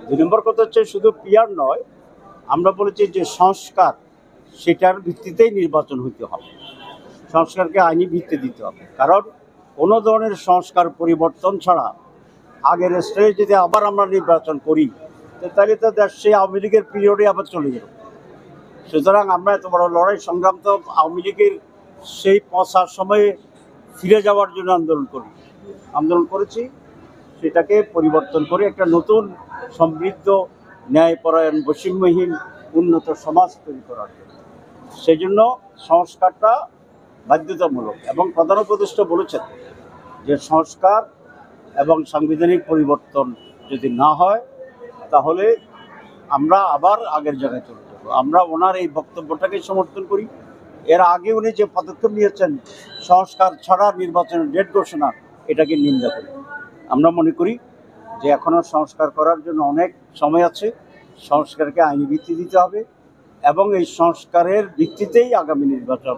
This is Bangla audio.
দুই নম্বর কথা হচ্ছে শুধু পিয়ার নয়, আমরা বলেছি যে সংস্কার, সেটার ভিত্তিতেই নির্বাচন হতে হবে। সংস্কারকে আইনি ভিত্তি দিতে হবে, কারণ কোনো ধরনের সংস্কার পরিবর্তন ছাড়া আগের স্টেজে যদি আবার আমরা নির্বাচন করি, তাহলে তো দেশ সেই আওয়ামী লীগের পিরিয়ডে আবার চলে যাবে। সুতরাং আমরা এত বড় লড়াই সংগ্রাম তো আওয়ামী লীগের সেই পচার সময়ে ফিরে যাওয়ার জন্য আন্দোলন করেছি। সেটাকে পরিবর্তন করে একটা নতুন সমৃদ্ধ, ন্যায়পরায়ণ, বৈষম্যহীন, উন্নত সমাজ তৈরি করার জন্য। সেই জন্য সংস্কারটা বাধ্যতামূলক, এবং প্রধান উপদেষ্টা বলেছেন যে সংস্কার এবং সাংবিধানিক পরিবর্তন যদি না হয় তাহলে আমরা আবার আগের জায়গায় চলে যাব। আমরা ওনার এই বক্তব্যটাকে সমর্থন করি। এর আগে উনি যে পদক্ষেপ নিয়েছেন সংস্কার ছাড়া নির্বাচনের ডেট ঘোষণা, এটাকে নিন্দা করি। আমরা মনে করি যে এখনও সংস্কার করার জন্য অনেক সময় আছে। সংস্কারকে আইনি ভিত্তি দিতে হবে এবং এই সংস্কারের ভিত্তিতেই আগামী নির্বাচন